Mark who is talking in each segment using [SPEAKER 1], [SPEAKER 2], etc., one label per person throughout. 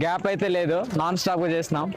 [SPEAKER 1] Gap అయితే లేదు, non stop గా చేస్తున్నాం.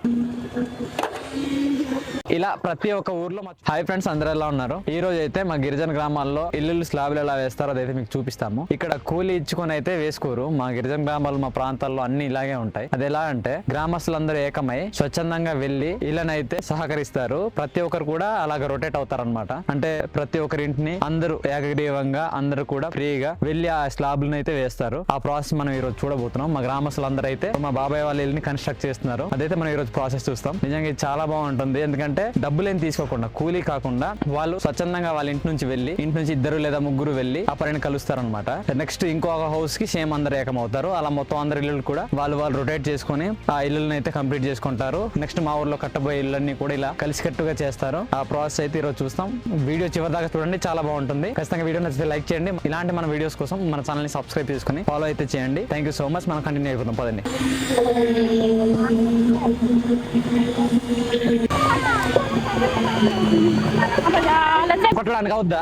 [SPEAKER 1] ఇలా ప్రతి ఒక్క ఊర్లో హాయ్ ఫ్రెండ్స్, అందరూ ఎలా ఉన్నారు? ఈ రోజు అయితే మా గిరిజన గ్రామాల్లో ఇల్లు స్లాబ్లు ఎలా వేస్తారో అదైతే మీకు చూపిస్తాము. ఇక్కడ కూలీ ఇచ్చుకొని అయితే వేసుకోరు. మా గిరిజన గ్రామాలు, మా ప్రాంతాల్లో అన్ని ఇలాగే ఉంటాయి. అది ఎలా అంటే గ్రామస్తులందరూ ఏకమై స్వచ్ఛందంగా వెళ్లి ఇళ్ళనైతే సహకరిస్తారు. ప్రతి ఒక్కరు కూడా అలాగ రొటేట్ అవుతారు అనమాట. అంటే ప్రతి ఒక్కరి ఇంటిని అందరూ ఏకగ్రీవంగా అందరూ కూడా ఫ్రీగా వెళ్లి ఆ స్లాబ్లను అయితే వేస్తారు. ఆ ప్రాసెస్ మనం ఈ రోజు చూడబోతున్నాం. మా గ్రామస్తులందరూ అయితే మా బాబాయ్ వాళ్ళ ఇల్లుని కన్స్ట్రక్ట్ చేస్తున్నారు. అదైతే మనం ఈ రోజు ప్రాసెస్ చూస్తాం. నిజంగా ఇది చాలా బాగుంటుంది. ఎందుకంటే డబ్బులేం తీసుకోకుండా, కూలీ కాకుండా వాళ్ళు స్వచ్ఛందంగా వాళ్ళ ఇంటి నుంచి వెళ్ళి, ఇంటి నుంచి 2 లేదా 3 వెళ్ళి ఆ పనిని కలుస్తారు అనమాట. నెక్స్ట్ ఇంకొక హౌస్ కి సేమ్ అందరు ఏకమవుతారు. అలా మొత్తం అందరి ఇల్లు కూడా వాళ్ళు రొటేట్ చేసుకుని ఆ ఇల్లుని అయితే కంప్లీట్ చేసుకుంటారు. నెక్స్ట్ మా ఊర్లో కట్టబోయే ఇళ్ళని కూడా ఇలా కలిసికట్టుగా చేస్తారు. ఆ ప్రాసెస్ అయితే ఈరోజు చూస్తాం. వీడియో చివరి దాకా చూడండి, చాలా బాగుంటుంది. ఖచ్చితంగా వీడియో నచ్చితే లైక్ చేయండి. ఇలాంటి మన వీడియోస్ కోసం మన ఛానల్ ని సబ్స్క్రైబ్ చేసుకుని ఫాలో అయితే చేయండి. Thank you so much. మనం కంటిన్యూ అయిపోతాం, పదండి. కొట్టడానికి అవుద్దా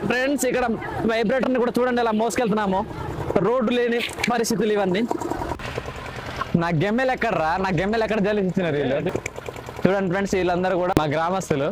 [SPEAKER 1] ఫ్రెండ్స్? ఇక్కడ వైబ్రేటర్ ని కూడా చూడండి, ఎలా మోసుకెళ్తున్నాము. రోడ్డు లేని పరిస్థితులు ఇవన్నీ. నా గెమ్మెలు ఎక్కడరా? నా గెమ్మెలు ఎక్కడ జల్లి ఇచ్చినారు వీళ్ళు? చూడండి ఫ్రెండ్స్, వీళ్ళందరూ కూడా మా గ్రామస్తులు.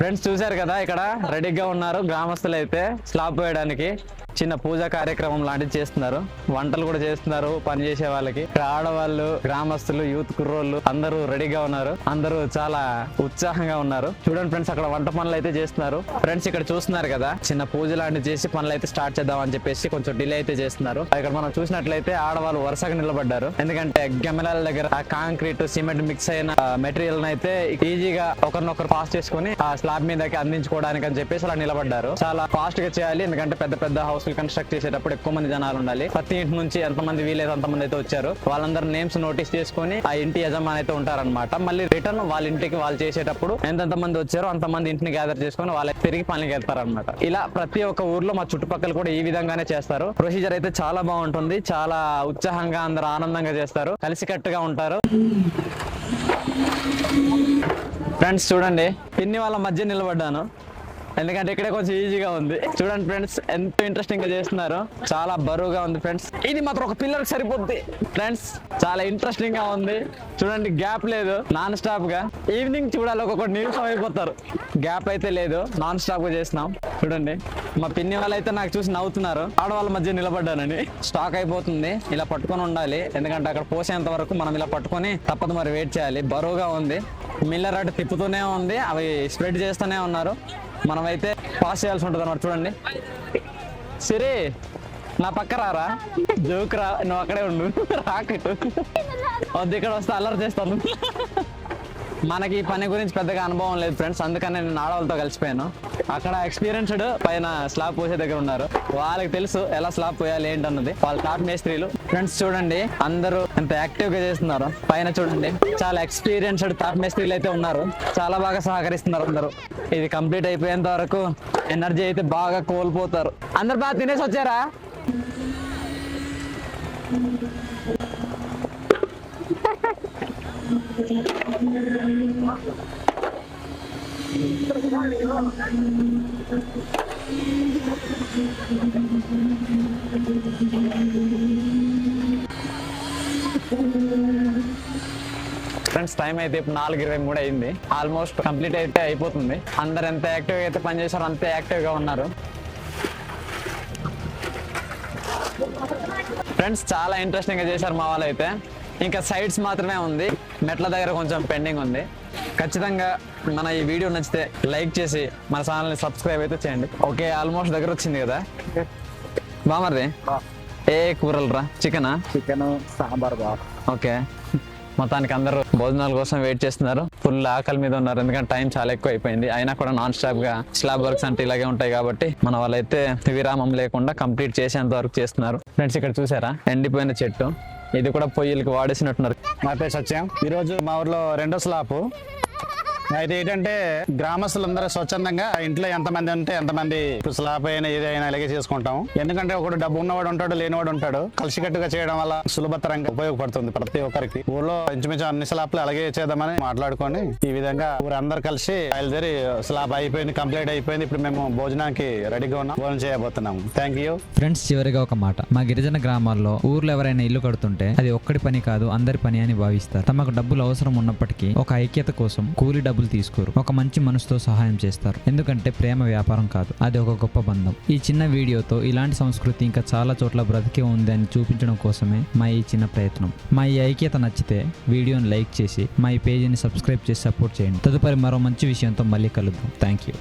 [SPEAKER 1] ఫ్రెండ్స్ చూశారు కదా, ఇక్కడ రెడీగా ఉన్నారు గ్రామస్తులు అయితే స్లాబ్ వేయడానికి. చిన్న పూజా కార్యక్రమం లాంటివి చేస్తున్నారు. వంటలు కూడా చేస్తున్నారు పని చేసే వాళ్ళకి. ఇక్కడ ఆడవాళ్ళు, గ్రామస్తులు, యూత్ కుర్రోళ్ళు అందరూ రెడీగా ఉన్నారు. అందరూ చాలా ఉత్సాహంగా ఉన్నారు. చూడండి ఫ్రెండ్స్, అక్కడ వంట పనులు అయితే చేస్తున్నారు. ఫ్రెండ్స్ ఇక్కడ చూస్తున్నారు కదా, చిన్న పూజ లాంటివి చేసి పనులు అయితే స్టార్ట్ చేద్దాం అని చెప్పేసి కొంచెం డిలే అయితే చేస్తున్నారు. ఇక్కడ మనం చూసినట్లయితే ఆడవాళ్ళు వరుసగా నిలబడ్డారు. ఎందుకంటే గెమెలాల దగ్గర ఆ కాంక్రీట్, సిమెంట్ మిక్స్ అయిన మెటీరియల్ అయితే ఈజీగా ఒకరినొకరు పాస్ చేసుకుని ఆ స్లాబ్ మీదకి అందించుకోవడానికి అని చెప్పేసి అలా నిలబడ్డారు. చాలా ఫాస్ట్ గా చేయాలి, ఎందుకంటే పెద్ద పెద్ద హౌస్ కన్స్ట్రక్ట్ చేసేటప్పుడు ఎక్కువ మంది జనాలు ఉండాలి. ప్రతి ఇంటి నుంచి ఎంతమంది వీలైతే అంతమంది అయితే వచ్చారు. వాళ్ళందరూ నేమ్స్ నోటీస్ చేసుకుని ఆ ఇంటి యజమాని అయితే ఉంటారనమాట. మళ్ళీ రిటర్న్ వాళ్ళ ఇంటికి వాళ్ళు చేసేటప్పుడు ఎంతెంత మంది వచ్చారో అంతమంది ఇంటిని గ్యాదర్ చేసుకుని వాళ్ళు తిరిగి పనికి వెళ్తారనమాట. ఇలా ప్రతి ఒక్క ఊర్లో మా చుట్టుపక్కల కూడా ఈ విధంగానే చేస్తారు. ప్రొసీజర్ అయితే చాలా బాగుంటుంది. చాలా ఉత్సాహంగా అందరూ ఆనందంగా చేస్తారు, కలిసికట్టుగా ఉంటారు. ఫ్రెండ్స్ చూడండి, పిన్ని వాళ్ళ మధ్య నిలబడ్డాను, ఎందుకంటే ఇక్కడే కొంచెం ఈజీగా ఉంది. చూడండి ఫ్రెండ్స్, ఎంత ఇంట్రెస్టింగ్ గా చేస్తున్నారు. చాలా బరువుగా ఉంది ఫ్రెండ్స్. ఇది మాత్రం ఒక పిల్లర్ సరిపోద్ది ఫ్రెండ్స్. చాలా ఇంట్రెస్టింగ్ గా ఉంది. చూడండి, గ్యాప్ లేదు, నాన్ స్టాప్ గా. ఈవినింగ్ చూడాలి, ఒక్కొక్కటి నిమిషం అయిపోతారు. గ్యాప్ అయితే లేదు, నాన్ స్టాప్ గా చేస్తున్నాం. చూడండి, మా పిన్ని వాళ్ళు అయితే నాకు చూసి నవ్వుతున్నారు. ఆడవాళ్ళ మధ్య నిలబడ్డానని. స్టాక్ అయిపోతుంది, ఇలా పట్టుకొని ఉండాలి. ఎందుకంటే అక్కడ పోసేంత వరకు మనం ఇలా పట్టుకొని తప్పదు మరి, వెయిట్ చేయాలి. బరువుగా ఉంది. మిల్లర్ అటు తిప్పుతూనే ఉంది, అవి స్ప్రెడ్ చేస్తూనే ఉన్నారు. మనమైతే పాస్ చేయాల్సి ఉంటుంది అన్నమాట. చూడండి, సిరి నా పక్క రారా, జోక్ రా, నువ్వు అక్కడే ఉండు, రాకెట్ వద్దు, ఇక్కడ వస్తే అల్లరి చేస్తాను. మనకి ఈ పని గురించి పెద్దగా అనుభవం లేదు ఫ్రెండ్స్, అందుకని నేను ఆడవాళ్ళతో కలిసిపోయాను. అక్కడ ఎక్స్పీరియన్స్డ్ పైన స్లాబ్ పోసే దగ్గర ఉన్నారు. వాళ్ళకి తెలుసు ఎలా స్లాబ్ పోయాలి ఏంటన్నది. వాళ్ళ టాప్ మేస్త్రీలు. ఫ్రెండ్స్ చూడండి, అందరూ ఎంత యాక్టివ్ గా చేస్తున్నారు. పైన చూడండి, చాలా ఎక్స్పీరియన్స్డ్ టాప్ మేస్త్రీలు అయితే ఉన్నారు. చాలా బాగా సహకరిస్తున్నారు అందరూ. ఇది కంప్లీట్ అయిపోయేంత వరకు ఎనర్జీ అయితే బాగా కోల్పోతారు. అందరు బాగా తినేసి వచ్చారా? ఫ్రెండ్స్ టైం అయితే ఇప్పుడు 4:23 అయింది. ఆల్మోస్ట్ కంప్లీట్ అయితే అయిపోతుంది. అందరు ఎంత యాక్టివ్ అయితే పనిచేశారో అంతే యాక్టివ్ గా ఉన్నారు. ఫ్రెండ్స్ చాలా ఇంట్రెస్టింగ్ గా చేశారు మా వాళ్ళు అయితే. ఇంకా సైడ్స్ మాత్రమే ఉంది, మెట్ల దగ్గర కొంచెం పెండింగ్ ఉంది. ఖచ్చితంగా మన ఈ వీడియో నచ్చితే లైక్ చేసి మన ఛానల్ని సబ్స్క్రైబ్ అయితే చేయండి. ఓకే, ఆల్మోస్ట్ దగ్గర వచ్చింది కదా. బామర్ది ఏ కూరలు రా? చికెనా?
[SPEAKER 2] చికెన్, సాంబార్.
[SPEAKER 1] ఓకే, మొత్తానికి అందరూ భోజనాల కోసం వెయిట్ చేస్తున్నారు. ఫుల్ ఆకలి మీద ఉన్నారు, ఎందుకంటే టైం చాలా ఎక్కువ అయిపోయింది. అయినా కూడా నాన్ స్టాప్ గా స్లాబ్ వర్క్స్ అంటే ఇలాగే ఉంటాయి కాబట్టి మన వాళ్ళైతే విరామం లేకుండా కంప్లీట్ చేసేంత వరకు చేస్తున్నారు. ఫ్రెండ్స్ ఇక్కడ చూసారా, ఎండిపోయిన చెట్టు. ఇది కూడా పొయ్యిలకి వాడేసినట్టున్నారు.
[SPEAKER 2] మా పేరు సత్యం. ఈరోజు మా ఊర్లో రెండో స్లాబ్ అయితే ఏంటంటే గ్రామస్తులందరూ స్వచ్ఛందంగా ఇంట్లో ఎంతమంది ఉంటే ఎంతమంది స్లాబ్ అయినా ఏదైనా ఇలాగే చేసుకుంటాం. ఎందుకంటే ఒకడు డబ్బు ఉన్నవాడు ఉంటాడు, లేనివాడు ఉంటాడు. కలిసికట్టుగా చేయడం వల్ల సులభతరంగా ఉపయోగపడుతుంది ప్రతి ఒక్కరికి. ఊర్లో ఇంచుమించు అన్ని స్లాబ్లు అలాగే చేద్దామని మాట్లాడుకొని ఈ విధంగా ఊరందరూ కలిసి బయలుదేరి స్లాబ్ అయిపోయింది, కంప్లీట్ అయిపోయింది. ఇప్పుడు మేము భోజనానికి రెడీగా ఉన్నాం, భోజనం చేయబోతున్నాము. Thank you
[SPEAKER 3] friends. చివరిగా ఒక మాట, మా గిరిజన గ్రామాల్లో ఊర్లో ఎవరైనా ఇల్లు కడుతుంటే అది ఒక్కడి పని కాదు, అందరి పని అని భావిస్తారు. తమకు డబ్బులు అవసరం ఉన్నప్పటికీ ఒక ఐక్యత కోసం కూలి డబ్బులు తీసుకోరు, ఒక మంచి మనసుతో సహాయం చేస్తారు. ఎందుకంటే ప్రేమ వ్యాపారం కాదు, అది ఒక గొప్ప బంధం. ఈ చిన్న వీడియోతో ఇలాంటి సంస్కృతి ఇంకా చాలా చోట్ల బ్రతికే ఉంది అని చూపించడం కోసమే మా ఈ చిన్న ప్రయత్నం. మా ఈ ఐక్యత నచ్చితే వీడియోని లైక్ చేసి మా ఈ పేజీని సబ్స్క్రైబ్ చేసి సపోర్ట్ చేయండి. తదుపరి మరో మంచి విషయంతో మళ్ళీ కలుద్దాం. Thank you.